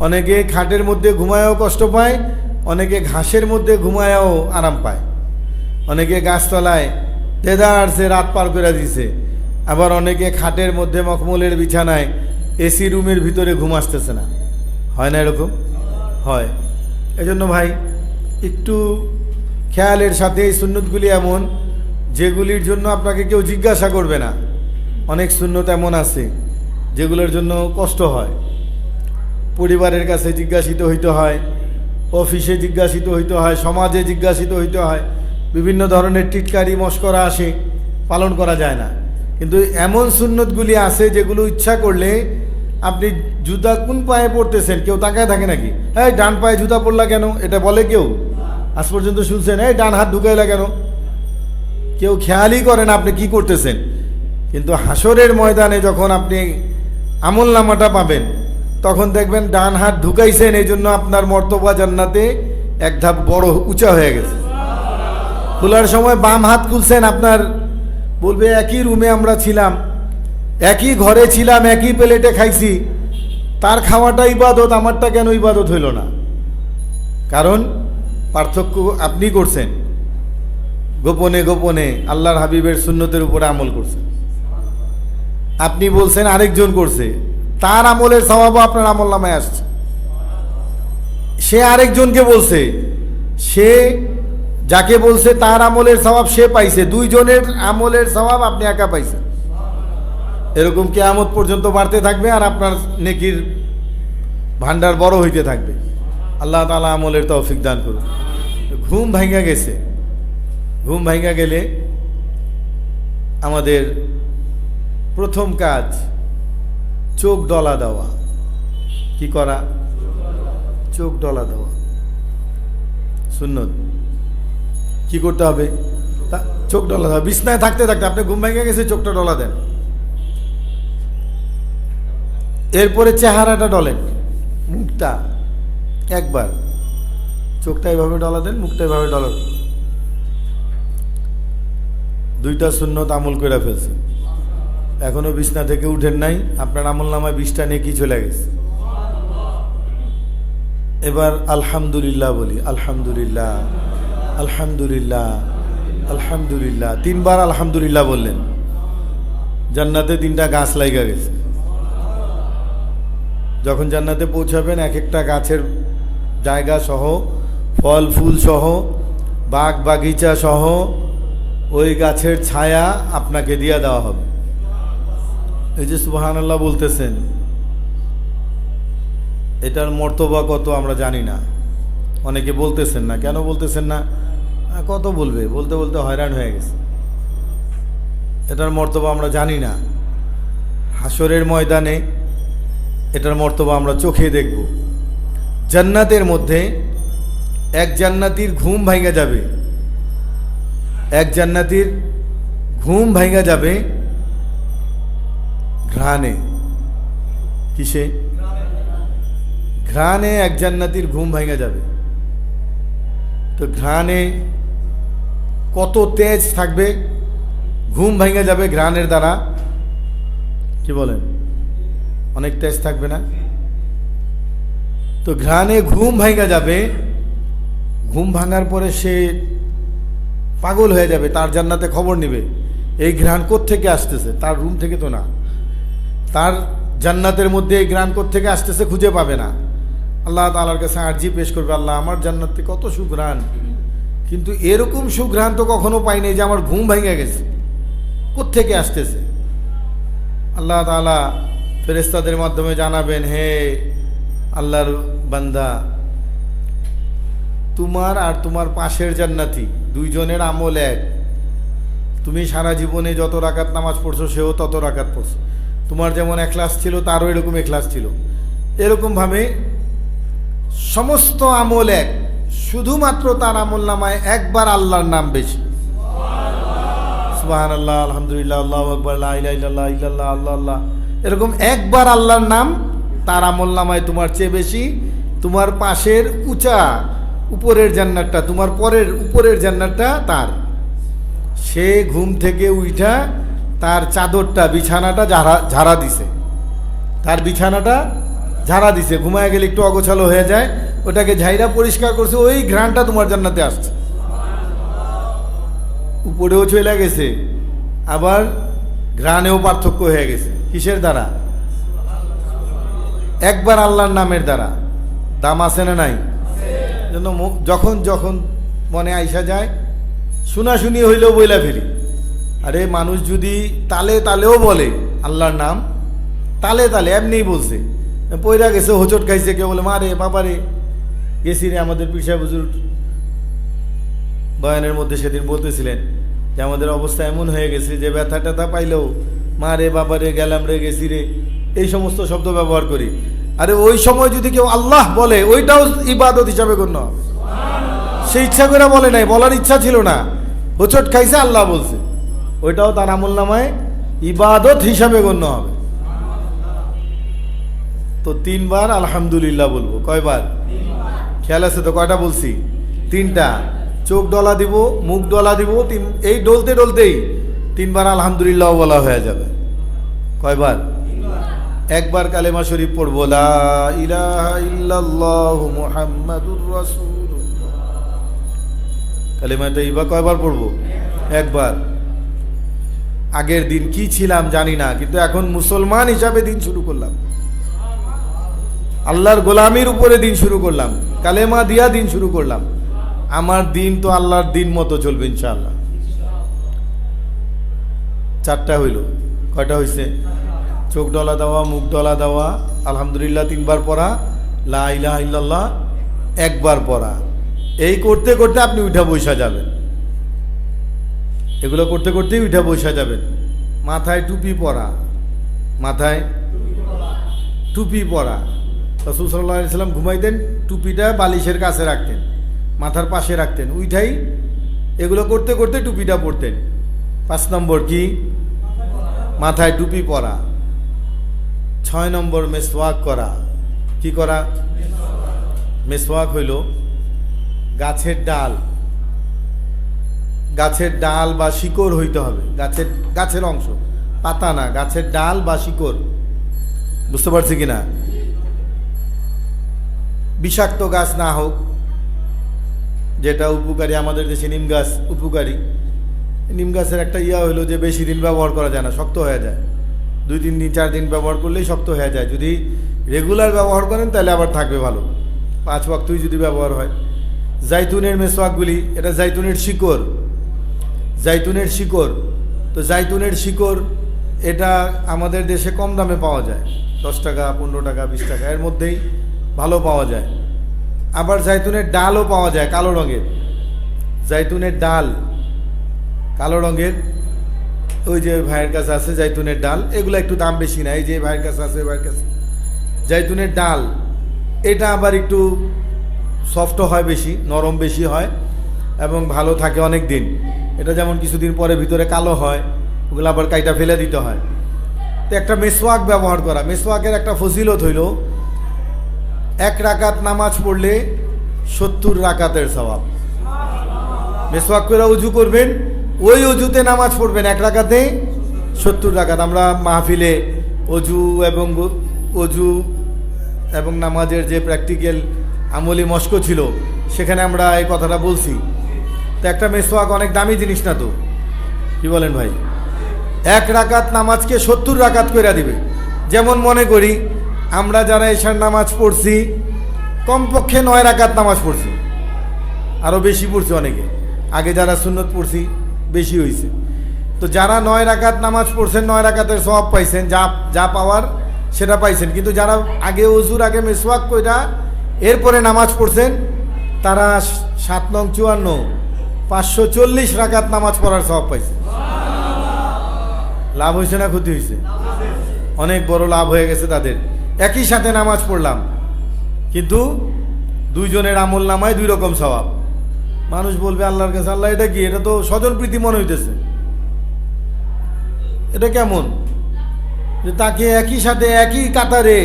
অনেকে খাটের মধ্যে ঘুমায়ও কষ্ট পায়, অনেকে ঘাসের মধ্যে ঘুমায়ও আরাম পায়, অনেকে গাছতলায় দেদারসে রাত পার করে দিছে, আবার অনেকে খাটের মধ্যে মখমলের বিছানায় এসি রুমের ভিতরে ঘুম আসতেছে না। হয় না এরকম? হয়। এজন্য ভাই একটু খেয়ালের সাথে এই সুন্নতগুলি এমন যেগুলির জন্য আপনাকে কেউ জিজ্ঞাসা করবে না। অনেক সুন্নত এমন আছে যেগুলোর জন্য কষ্ট হয়, পরিবারের কাছে জিজ্ঞাসিত হইতে হয়, অফিসে জিজ্ঞাসিত হইতে হয়, সমাজে জিজ্ঞাসিত হইতে হয়, বিভিন্ন ধরনের টিটকারি মশকরা আসে, পালন করা যায় না। কিন্তু এমন সুন্নতগুলি আছে যেগুলো ইচ্ছা করলে আপনি জুতা কোন পায়ে পড়তেছেন কেউ তাকায় থাকে নাকি? হ্যাঁ, ডান পায়ে জুতা পড়লা কেন এটা বলে কেউ? আজ পর্যন্ত শুনছেন? এই ডান হাত ঢুকাইলা কেন? কেউ খেয়ালই করে না আপনি কি করতেছেন। কিন্তু হাসরের ময়দানে যখন আপনি আমল নামাটা পাবেন তখন দেখবেন ডান হাত ঢুকাইছেন, এই জন্য আপনার মর্তবা জান্নাতে এক ধাপ বড় উঁচা হয়ে গেছে। খোলার সময় বাম হাত খুলছেন, আপনার বলবে একই রুমে আমরা ছিলাম, একই ঘরে ছিলাম, একই প্লেটে খাইছি, তার খাওয়াটা ইবাদত, আমারটা কেন ইবাদত হইল না? কারণ পার্থক্য আপনি করছেন, গোপনে গোপনে আল্লাহর হাবিবের সুন্নতের উপরে আমল করছেন। আপনি বলছেন আরেকজন করছে, তার আমলের স্বভাবও আপনার আমল নামায় আসছে। সে আরেকজনকে বলছে, সে যাকে বলছে তার আমলের স্বভাব সে পাইছে, দুইজনের আমলের স্বভাব আপনি একা পাইছেন। এরকম কিয়ামত পর্যন্ত বাড়তে থাকবে আর আপনার নেকির ভান্ডার বড় হইতে থাকবে। আল্লাহ তাআলা আমলের তৌফিক দান করুন। ঘুম ভাঙা গেছে, ঘুম ভাঙা গেলে আমাদের প্রথম কাজ চোখ ডলা দেওয়া। কি করা? চোখ ডলা দেওয়া সুন্নত। কি করতে হবে? চোখ ডলা দেওয়া। বিছনায় থাকতে থাকতে আপনি ঘুম ভেঙে গেছে, চোখটা ডলা দেন। এরপরে চেহারাটা ডলেন, মুখটা একবার, চোখটা এভাবে ডলা দেন, মুখটা এভাবে ডলা দেন। দুইটা সুন্নত আমল করে ফেলছে, এখনো বিছনা থেকে উঠেন নাই, আপনার আমল নামায় 20টা নেকি চলে গেছে। এবার আলহামদুলিল্লাহ বলি, আলহামদুলিল্লাহ আলহামদুলিল্লাহ আলহামদুলিল্লাহ। 3 বার আলহামদুলিল্লাহ বললেন, জান্নাতে 3টা গাছ লাগা গেছে। যখন জান্নাতে পৌঁছাবেন এক একটা গাছের জায়গা সহ, ফল ফুল সহ, বাগ বাগিচা সহ ওই গাছের ছায়া আপনাকে দিয়ে দেওয়া হবে। এই যে সুবহানাল্লাহ বলতেছেন, এটার মর্তবা কত আমরা জানি না। অনেকে বলতেছেন না, কেন বলতেছেন না? কত বলবে, বলতে বলতে হয়রান হয়ে গেছে। এটার মর্তবা আমরা জানি না। হাসরের ময়দানে এটার মর্তবা আমরা চোখে দেখব। জান্নাতের মধ্যে এক জান্নাতীর ঘুম ভাঙা যাবে, এক জান্নাতীর ঘুম ভাঙা যাবে ঘ্রাণে। কিসে? ঘ্রাণে এক জান্নাতীর ঘুম ভাঙা যাবে। তো ঘ্রাণে কত তেজ থাকবে, ঘুম ভাঙা যাবে ঘ্রাণের দ্বারা। কি বলেন? অনেক তেজ থাকবে না? তো ঘ্রাণে ঘুম ভাঙা যাবে। ঘুম ভাঙার পরে সে পাগল হয়ে যাবে, তার জান্নাতে খবর নেবে এই ঘ্রাণ কোত্থেকে আসতেছে। তার রুম থেকে তো না, তার জান্নাতের মধ্যে এই ঘ্রাণ কোত্থেকে আসতেছে খুঁজে পাবে না। আল্লাহ তাআলার কাছে আরজি পেশ করবে, আল্লাহ আমার জান্নাতে কত সুঘ্রাণ, কিন্তু এরকম সুঘ্রাণ তো কখনো পাইনি যে আমার ঘুম ভেঙে গেছে, কোত্থেকে আসতেছে। আল্লাহ তাআলা ফেরেশতাদের মাধ্যমে জানাবেন, হে আল্লাহর বান্দা, তোমার আর তোমার পাশের জান্নাতি দুইজনের আমল এক। তুমি সারা জীবনে যত রাকাত নামাজ পড়ছো সেও তত রাকাত পড়ছো, তোমার যেমন এখলাস ছিল তারও এরকম এখলাস ছিল। এরকমভাবে সমস্ত আমল এক, শুধুমাত্র তার আমল নামায় একবার আল্লাহর নাম বেশি। সুবহানাল্লাহ, আলহামদুলিল্লাহ, আল্লাহু আকবার, লা ইলাহা ইল্লাল্লাহ, ইল্লাল্লাহ, আল্লাহ আল্লাহ, এরকম একবার আল্লাহর নাম তার আমল নামায় তোমার চেয়ে বেশি। তোমার পাশের উঁচা উপরের জান্নাতটা, তোমার পরের উপরের জান্নাতটা তার। সে ঘুম থেকে উঠা তার চাদরটা, বিছানাটা ঝাড়া দিছে, তার বিছানাটা ঝাড়া দিছে, ঘুমায় গেলে একটু অগোছালো হয়ে যায়, ওটাকে ঝাইরা পরিষ্কার করছে, ওই ঘ্রাণটা তোমার জান্নাতে আসছে। উপরেও চলে গেছে, আবার ঘ্রাণেও পার্থক্য হয়ে গেছে। কিসের দ্বারা? একবার আল্লাহর নামের দ্বারা। দাম আছে না নাই? জন্য যখন যখন মনে আইসা যায়, শোনাশুনি হইলেও বইলা ফেলি। আরে মানুষ যদি তালে তালেও বলে আল্লাহর নাম, তালে তালে এমনিই বলছে, পয়রা গেছে, হোঁচট খাইছে, কেউ বলে মা রে বাবা রে। গেছি রে, আমাদের পিসা হুজুর বয়ানের মধ্যে সেদিন বলতেছিলেন যে আমাদের অবস্থা এমন হয়ে গেছে যে ব্যথা ট্যাথা পাইলেও মা রে বাবা রে, গেলাম রে, গেছি রে, এই সমস্ত শব্দ ব্যবহার করি। আরে ওই সময় যদি কেউ আল্লাহ বলে, ওইটাও ইবাদত হিসাবে গণ্য হবে। সে ইচ্ছা করে বলে নাই, বলার ইচ্ছা ছিল না, হোঁচট খাইছে, আল্লাহ বলছে, ওইটাও তার আমল নামায় ইবাদত হিসাবে গণ্য হবে। তো 3 বার আলহামদুলিল্লাহ বলবো। কয়বার? খেয়াল আছে তো? কয়টা বলছি? 3টা। চোখ ডলা দিব, মুখ ডলা দিব, এই ডলতে ডলতেই 3 বার আলহামদুলিল্লাহ বলা হয়ে যাবে। কয়বার? 1 বার কালেমা শরীফ পড়বো, লা ইলাহা ইল্লাল্লাহু মুহাম্মাদুর রাসূলুল্লাহ। কালেমা তাইয়্যিবা কয়বার পড়বো? 1 বার। আগের দিন কি ছিলাম জানি না, কিন্তু এখন মুসলমান হিসাবে দিন শুরু করলাম, আল্লাহর গোলামির উপরে দিন শুরু করলাম, কালেমা দিয়া দিন শুরু করলাম। আমার দিন তো আল্লাহর দিন মতো চলবে ইনশাআল্লাহ। 4টা হইল। কয়টা হইছে? চোখ ডলা দেওয়া, মুখ ডলা দেওয়া, আলহামদুলিল্লাহ 3 বার পড়া, লা ইলাহা ইল্লাল্লাহ 1 বার পড়া। এই করতে করতে আপনি উঠা বসা যাবেন, এগুলো করতে করতেই উঠা বসা যাবেন। মাথায় টুপি পরা, মাথায় টুপি পরা। রাসূল সাল্লাল্লাহু আলাইহি সাল্লাম ঘুমাইতেন, টুপিটা বালিশের কাছে রাখতেন, মাথার পাশে রাখতেন, উঠাই এগুলো করতে করতে টুপিটা পরতেন। 5 নম্বর কি? মাথায় টুপি পরা। 6 নম্বর মেসওয়াক করা। কি করা? মেসওয়াক হইল গাছের ডাল, গাছের ডাল বা শিকড় হইতে হবে, গাছের অংশ, পাতা না, গাছের ডাল বা শিকড়। বুঝতে পারছি কিনা? বিষাক্ত গাছ না হোক, যেটা উপকারী। আমাদের দেশে নিম গাছ উপকারী। নিম গাছের একটা হইলো যে বেশি দিন ব্যবহার করা যায় না, শক্ত হয়ে যায়। 2-3 দিন 4 দিন ব্যবহার করলেই শক্ত হয়ে যায়। যদি রেগুলার ব্যবহার করেন তাহলে আবার থাকবে ভালো, 5 ওয়াক্তই যদি ব্যবহার হয়। জাইতুনের মেসওয়াকগুলি, এটা জাইতুনের শিকড়, জাইতুনের শিকড়। তো জাইতুনের শিকড় এটা আমাদের দেশে কম দামে পাওয়া যায়, 10 টাকা, 15 টাকা, 20 টাকা, এর মধ্যেই ভালো পাওয়া যায়। আবার জাইতুনের ডালও পাওয়া যায় কালো রঙের, জাইতুনের ডাল কালো রঙের। ওই যে ভাইয়ের কাছে আছে জাইতুনের ডাল, এগুলো একটু দাম বেশি না। এই যে ভাইয়ের কাছে আছে, ভাইয়ের কাছে জাইতুনের ডাল, এটা আবার একটু সফট হয়, বেশি নরম বেশি হয় এবং ভালো থাকে অনেক দিন। এটা যেমন কিছুদিন পরে ভিতরে কালো হয়, ওগুলো আবার কাইটা ফেলে দিতে হয়। তো একটা মেসওয়াক ব্যবহার করা। মেসওয়াকের একটা ফজিলত হইল 1 রাকাত নামাজ পড়লে 70 রাকাতের সওয়াব। মেসওয়াক করে উজু করবেন, ওই অজুতে নামাজ পড়বেন, 1 রাকাতে 70 রাকাত। আমরা মাহফিলে অজু এবং নামাজের যে প্র্যাকটিক্যাল আমলি মস্ক ছিল, সেখানে আমরা এই কথাটা বলছি। তো একটা মেসওয়াক অনেক দামি জিনিস না, তো কি বলেন ভাই? 1 রাকাত নামাজকে 70 রাকাত করে দিবে। যেমন মনে করি আমরা যারা এশার নামাজ পড়ছি, কমপক্ষে 9 রাকাত নামাজ পড়ছি, আরও বেশি পড়ছি অনেকে। আগে যারা সুন্নত পড়ছি বেশি হয়েছে। তো যারা 9 রাকাত নামাজ পড়ছেন, 9 রাকাতের সওয়াব পাইছেন, যা পাওয়ার সেটা পাইছেন। কিন্তু যারা আগে ওজুর আগে মেসওয়াক কইরা এরপরে নামাজ পড়ছেন, তারা 7 নং 54 540 রাকাত নামাজ পড়ার সওয়াব পাইছে। লাভ হয়েছে না ক্ষতি হয়েছে? অনেক বড় লাভ হয়ে গেছে তাদের। একই সাথে নামাজ পড়লাম, কিন্তু 2 জনের আমল নামায় 2 রকম সওয়াব। মানুষ বলবে আল্লাহর কাছে, আল্লাহ এটা কি? এটা তো স্বজন প্রীতি মনে হইতেছে। এটা কেমন যে তাকে একই সাথে একই কাতারে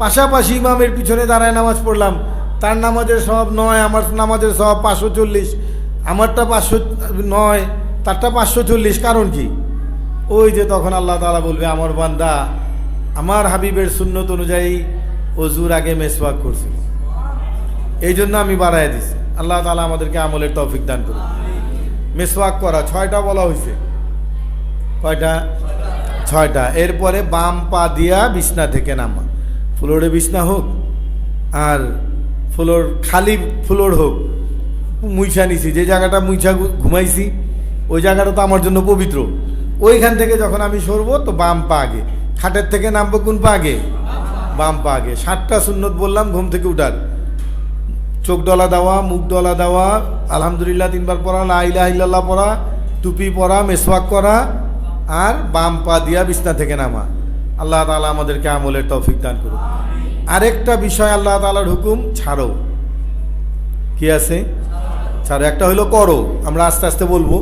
পাশাপাশি ইমামের পিছনে দাঁড়ায় নামাজ পড়লাম, তার নামাজের সওয়াব 9, আমার নামাজের সওয়াব 540, আমারটা 509, তারটা 540। কারণ কি? ওই যে তখন আল্লাহ তাআলা বলবে, আমার বান্দা আমার হাবিবের সুন্নত অনুযায়ী অজুর আগে মেসওয়াক করছে, এই জন্য আমি বাড়াই দিছি। আল্লাহ তাআলা আমাদেরকে আমলের তৌফিক দান করুন। মেসওয়াক করা 6টা বলা হয়েছে, কয়টা? 6টা। এরপরে বাম পা দিয়া বিছনা থেকে নামা, ফ্লোরে বিছনা হোক আর ফ্লোর খালি ফ্লোর হোক, মুইছা নিছি, যে জায়গাটা মুইছা ঘুমাইছি ওই জায়গাটা তো আমার জন্য পবিত্র, ওইখান থেকে যখন আমি সরবো তো বাম পা আগে, খাটের থেকে নামবো কোন পা আগে? বাম পা আগে। 7টা সুন্নত বললাম ঘুম থেকে উঠার, চোখ ডলা দেওয়া, মুখ ডলা দেওয়া, আলহামদুলিল্লাহ 3বার পড়া, লা ইলাহা ইল্লাল্লাহ পড়া, টুপি পরা, মেসওয়াক করা, আর বাম পা দিয়া বিছনা থেকে নামা। আল্লাহ তাআলা আমাদেরকে আমলের তৌফিক দান করুন। আরেকটা বিষয় আল্লাহ তাআলার হুকুম, ছাড়ো। কি আছে? ছাড়ো। একটা হলো করো, আমরা আস্তে আস্তে বলবো,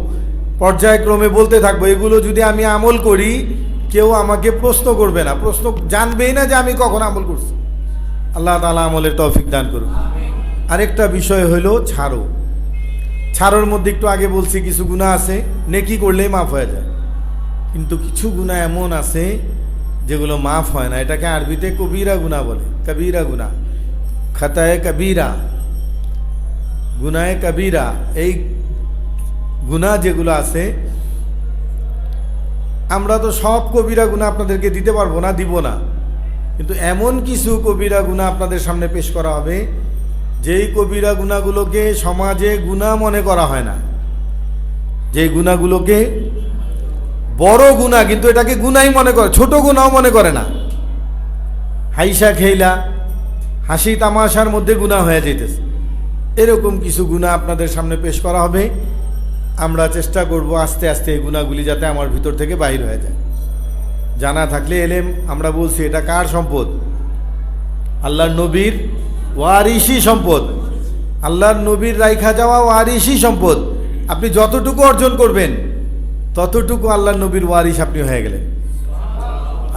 পর্যায়ক্রমে বলতে থাকবো। এগুলো যদি আমি আমল করি কেউ আমাকে প্রশ্ন করবে না, প্রশ্ন জানবেই না যে আমি কখন আমল করছি। আল্লাহ তাআলা আমলের তৌফিক দান করুন। আরেকটা বিষয় হলো ছাড়ো। ছাড়োর মধ্যে একটু আগে বলছি কিছু গুনাহ আছে নেকি করলেই মাফ হয়ে যায়, কিন্তু কিছু গুনাহ এমন আছে যেগুলো মাফ হয় না। এটাকে আরবিতে কবিরা গুনাহ বলে, কবিরা গুনাহ, খাতায়ে কবিরা, গুনাহে কবিরা। এই গুনাহ যেগুলো আছে, আমরা তো সব কবিরা গুনাহ আপনাদেরকে দিতে পারবো না, দিব না, কিন্তু এমন কিছু কবিরা গুনাহ আপনাদের সামনে পেশ করা হবে যেই কবিরা গুনাহগুলোকে সমাজে গুনাহ মনে করা হয় না, যেই গুনাহগুলোকে বড় গুনাহ কিন্তু এটাকে গুনাহই মনে করে, ছোট গুনাহও মনে করে না। হাইসা খেইলা, হাসি তামাশার মধ্যে গুনাহ হয়ে যেতেছে, এরকম কিছু গুনাহ আপনাদের সামনে পেশ করা হবে। আমরা চেষ্টা করব আস্তে আস্তে এই গুনাহগুলি যাতে আমার ভিতর থেকে বাহির হয়ে যায়। জানা থাকলে এলেম, আমরা বলছি এটা কার সম্পদ? আল্লাহর নবীর ওয়ারিসি সম্পদ, আল্লাহর নবীর রাইখা যাওয়া ওয়ারিসি সম্পদ। আপনি যতটুকু অর্জন করবেন ততটুকু আল্লাহর নবীর ওয়ারিস আপনি হয়ে গেলেন,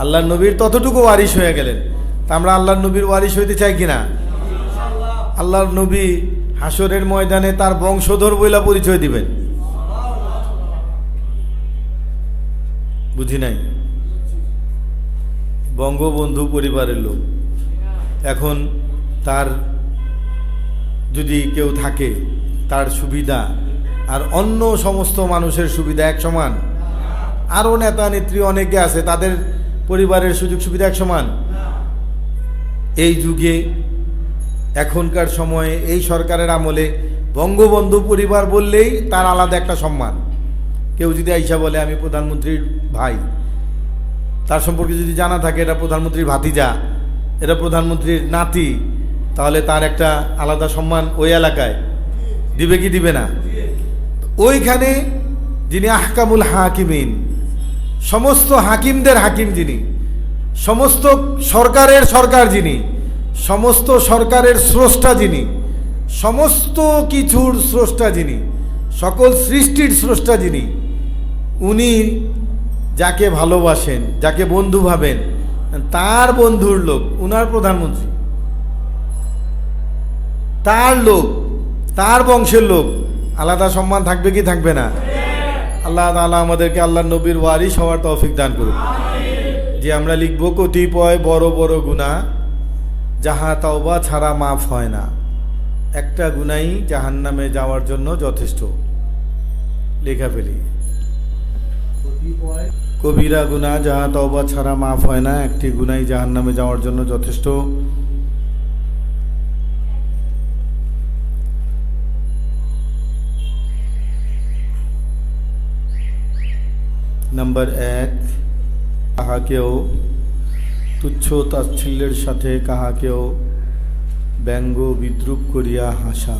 আল্লাহর নবীর ততটুকু ওয়ারিস হয়ে গেলেন। তা আমরা আল্লাহর নবীর ওয়ারিস হইতে চাই কিনা? আল্লাহর নবী হাসরের ময়দানে তার বংশধর বইলা পরিচয় দিবেন। বুঝি নাই? বঙ্গবন্ধু পরিবারের লোক, এখন তার যদি কেউ থাকে তার সুবিধা আর অন্য সমস্ত মানুষের সুবিধা এক সমান? আরও নেতা নেত্রী অনেকে আছে, তাদের পরিবারের সুযোগ সুবিধা এক সমান? এই যুগে, এখনকার সময়ে, এই সরকারের আমলে বঙ্গবন্ধু পরিবার বললেই তার আলাদা একটা সম্মান। কেউ যদি আইসা বলে আমি প্রধানমন্ত্রীর ভাই, তার সম্পর্কে যদি জানা থাকে এটা প্রধানমন্ত্রীর ভাতিজা, এটা প্রধানমন্ত্রীর নাতি, তাহলে তার একটা আলাদা সম্মান ওই এলাকায় দিবে কি দিবে না? ওইখানে যিনি আহকামুল হাকিমিন, সমস্ত হাকিমদের হাকিম যিনি, সমস্ত সরকারের সরকার যিনি, সমস্ত সরকারের স্রষ্টা যিনি, সমস্ত কিছুর স্রষ্টা যিনি, সকল সৃষ্টির স্রষ্টা যিনি, উনি যাকে ভালোবাসেন, যাকে বন্ধু ভাবেন, তার বন্ধুর লোক উনার প্রধানমন্ত্রী, তার লোক, তার বংশের লোক, আলাদা সম্মান থাকবে কি থাকবে না? আল্লাহ তাআলা আমাদেরকে আল্লাহর নবীর ওয়ারিস হওয়ার তৌফিক দান করুন। যে আমরা লিখব কতিপয় বড় বড় গুনাহ যাহা তওবা ছাড়া মাফ হয় না, একটা গুনাই জাহান্নামে যাওয়ার জন্য যথেষ্ট। লেখা ফেলি, কবিরা গুনাহ যাহা তওবা ছাড়া মাফ হয় না, একটি গুনাই জাহান্নামে যাওয়ার জন্য যথেষ্ট। নাম্বার 1, কাহাকেও তুচ্ছ তাচ্ছিল্যের সাথে কাহাকেও ব্যঙ্গ বিদ্রুপ করিয়া হাসা।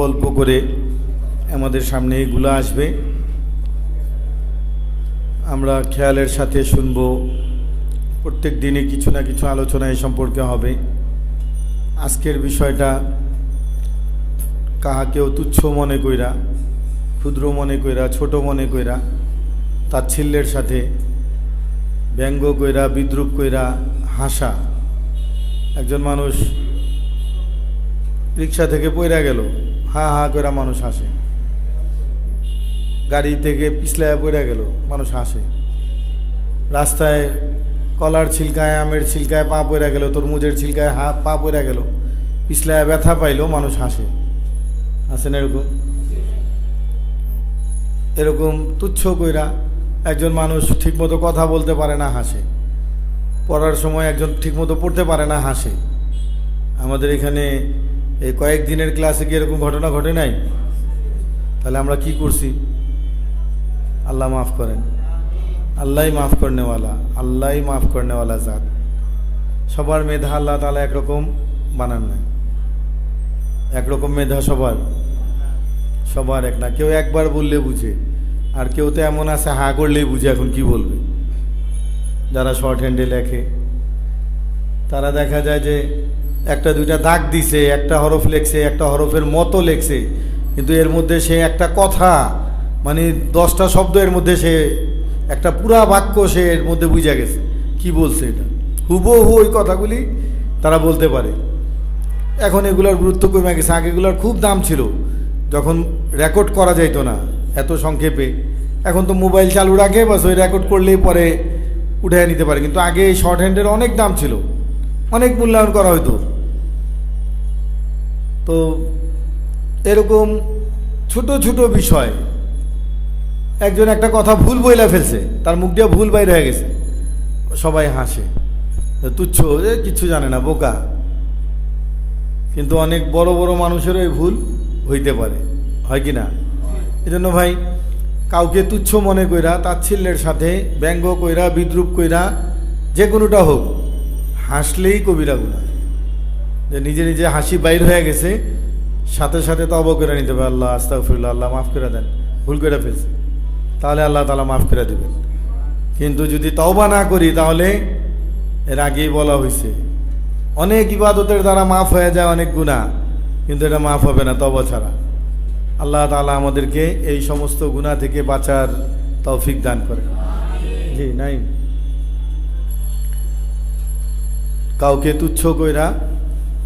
অল্প করে আমাদের সামনে এগুলো আসবে, আমরা খেয়ালের সাথে শুনবো। প্রত্যেক দিনে কিছু না কিছু আলোচনা এই সম্পর্কে হবে। আজকের বিষয়টা কাহাকেও তুচ্ছ মনে কইরা ক্ষুদ্র মনে কইরা, ছোট মনে কইরা, তাচ্ছিল্যের সাথে ব্যঙ্গ কইরা, বিদ্রুপ কইরা হাসা। একজন মানুষ রিক্সা থেকে পইরা গেল, হা হা কইরা মানুষ হাসে। গাড়ি থেকে পিছলায় পইরা গেল, মানুষ হাসে। রাস্তায় কলার ছিলকায়, আমের ছিলকায় পা পইরা গেল, তরমুজের ছিলকায় পা পইরা গেল, পিছলায় ব্যথা পাইলো, মানুষ হাসে। হাসেন এরকম? এরকম তুচ্ছ কইরা একজন মানুষ ঠিকমতো কথা বলতে পারে না, হাসে। পড়ার সময় একজন ঠিকমতো পড়তে পারে না, হাসে। আমাদের এখানে এই কয়েকদিনের ক্লাসে কি এরকম ঘটনা ঘটে নাই? তাহলে আমরা কি করছি? আল্লাহ মাফ করেন। আল্লাহই মাফ করনেওয়ালা, আল্লাহই মাফ করনেওয়ালা জাত। সবার মেধা আল্লাহ তাআলা একরকম বানান নাই। একরকম মেধা সবার এক না। কেউ একবার বললে বুঝে, আর কেউ তো এমন আছে হা করলেই বুঝে এখন কি বলবে। যারা শর্ট হ্যান্ডে লেখে তারা দেখা যায় যে একটা দুইটা দাগ দিছে, একটা হরফ লেখছে, একটা হরফের মতো লেখছে, কিন্তু এর মধ্যে সে একটা কথা, মানে 10টা শব্দ এর মধ্যে সে একটা পুরা বাক্য সে এর মধ্যে বুঝা গেছে কি বলছে। এটা হুবহু ওই কথাগুলি তারা বলতে পারে। এখন এগুলোর গুরুত্ব কমে গেছে। আগে এগুলোর খুব দাম ছিল, যখন রেকর্ড করা যাইতো না এত সংক্ষেপে। এখন তো মোবাইল চালু রাখে, বাস ওই রেকর্ড করলেই পরে উঠে নিতে পারে। কিন্তু আগে এই শর্ট হ্যান্ডের অনেক দাম ছিল, অনেক মূল্যায়ন করা হতো। তো এরকম ছোট ছোট বিষয়, একজন একটা কথা ভুল বইলা ফেলছে, তার মুখ দিয়ে ভুল বাইরে হয়ে গেছে, সবাই হাসে, তুচ্ছ, কিচ্ছু জানে না, বোকা। কিন্তু অনেক বড় বড় মানুষেরও এই ভুল হইতে পারে, হয় কি না? এজন্য ভাই, কাউকে তুচ্ছ মনে কইরা, তাচ্ছিল্যের সাথে ব্যঙ্গ কইরা, বিদ্রুপ কইরা, যে কোনোটা হোক, হাসলেই কবিরা গুনাহ। যে নিজে নিজে হাসি বাইর হয়ে গেছে, সাথে সাথে তওবা করে নিতে হবে, আল্লাহ আস্তাগফিরুল্লাহ, আল্লাহ মাফ করে দেন, ভুল করে ফেলছে, তাহলে আল্লাহ তাআলা মাফ করে দেবেন। কিন্তু যদি তওবা না করি, তাহলে এর আগেই বলা হয়েছে অনেক ইবাদতের দ্বারা মাফ হয়ে যায় অনেক গুনাহ, কিন্তু এটা মাফ হবে না তওবা ছাড়া। আল্লাহ তাআলা আমাদেরকে এই সমস্ত গুনাহ থেকে বাঁচার তৌফিক দান করে। জি নাই, কাউকে তুচ্ছ কইরা,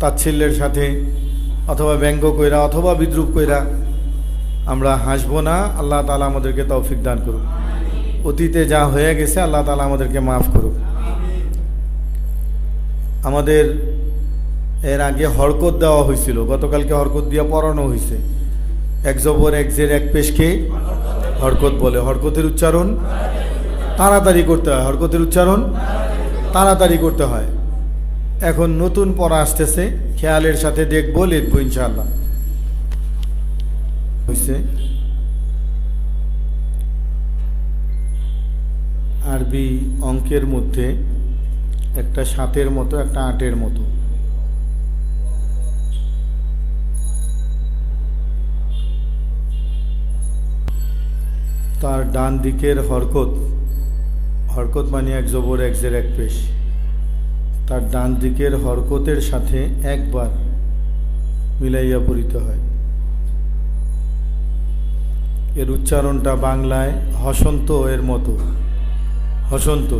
তাচ্ছিল্যের সাথে, অথবা ব্যঙ্গ কইরা, অথবা বিদ্রুপ কইরা আমরা হাসবো না। আল্লাহ তাআলা আমাদেরকে তৌফিক দান করুক। অতীতে যা হয়ে গেছে আল্লাহ তাআলা আমাদেরকে মাফ করুক। আমাদের এর আগে হরকত দেওয়া হয়েছিল, গতকালকে হরকত দিয়ে পড়ানো হয়েছে। এক জবর এক জের এক পেশকে হরকত বলে। হরকতের উচ্চারণ তাড়াতাড়ি করতে হয়, হরকতের উচ্চারণ তাড়াতাড়ি করতে হয়। এখন নতুন পড়া আসতেছে, খেয়ালের সাথে দেখবো, লিখবো ইনশাআল্লাহ। হয়েছে আরবি অঙ্কের মধ্যে একটা 7-এর মতো, একটা 8-এর মতো। তার ডান দিকের হরকত, হরকত মানে এক জবর এক জের এক পেশ, তার ডান দিকের হরকতের সাথে একবার মিলাইয়া পড়িতে হয়। এর উচ্চারণটা বাংলায় হসন্ত এর মতো, হসন্ত।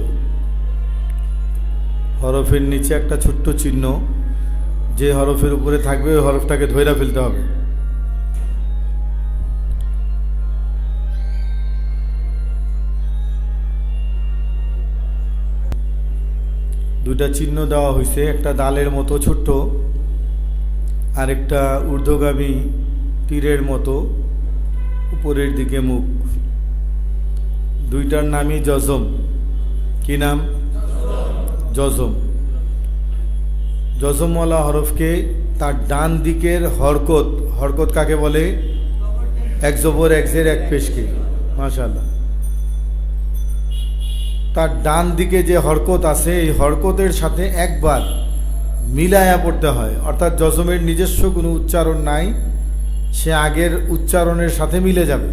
হরফের নিচে একটা ছোট্ট চিহ্ন, যে হরফের উপরে থাকবে ওই হরফটাকে ধইরা ফেলতে হবে। দুইটা চিহ্ন দেওয়া হয়েছে, একটা দালের মতো ছোট্ট, আর একটা ঊর্ধ্বগামী তীরের মতো উপরের দিকে মুখ। দুইটার নামই জজম। কি নাম? জজম। জজমওয়ালা হরফকে তার ডান দিকের হরকত, হরকত কাকে বলে? এক জবর এক জের এক পেশকে। মাশাআল্লাহ। তার ডান দিকে যে হরকত আছে, এই হরকতের সাথে একবার মিলায়া পড়তে হয়, অর্থাৎ জজমের নিজস্ব কোনো উচ্চারণ নাই, সে আগের উচ্চারণের সাথে মিলে যাবে।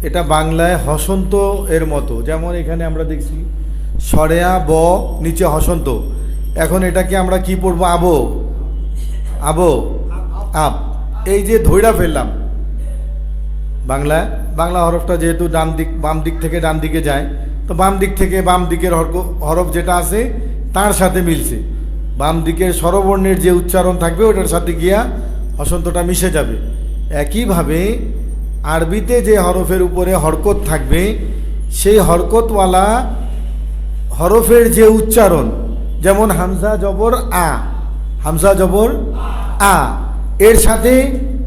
এটা বাংলায় হসন্ত এর মতো। যেমন এখানে আমরা দেখছি সরেয়া ব, নিচে হসন্ত। এখন এটাকে আমরা কি পড়বো? আবো, আবো, আপ। এই যে ধইরা ফেললাম, বাংলা হরফটা যেহেতু বাম দিক থেকে ডান দিকে যায়, তো বাম দিক থেকে বাম দিকের হরফ যেটা আছে তার সাথে মিলছে। বাম দিকের স্বরবর্ণের যে উচ্চারণ থাকবে ওটার সাথে গিয়া হসন্তটা মিশে যাবে। একইভাবে আরবিতে যে হরফের উপরে হরকত থাকবে সেই হরকতওয়ালা হরফের যে উচ্চারণ, যেমন হামজা জবর আ, হামজা জবর আ, এর সাথে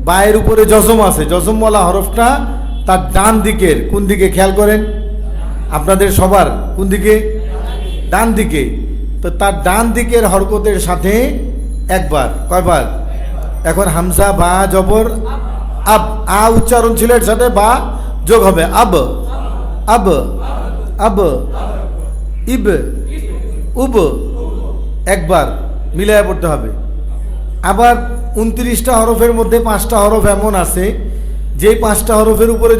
বায়ের উপরে জজম আছে, জজমওয়ালা হরফটা তার ডান দিকের, কোন দিকে খেয়াল করেন আপনাদের সবার, কোন দিকে? ডান দিকে। তো তার ডান দিকের হরকতের সাথে একবার, কয়বার? এখন হামজা বা জবর আব, আ উচ্চারণ ছিল, এর সাথে বা যোগ হবে, আব আব আব, ইব উব, একবার মিলাইয়া পড়তে হবে। আবার 29টা হরফের মধ্যে 5টা হরফ এমন আছে যে 5টা হরফের উপরে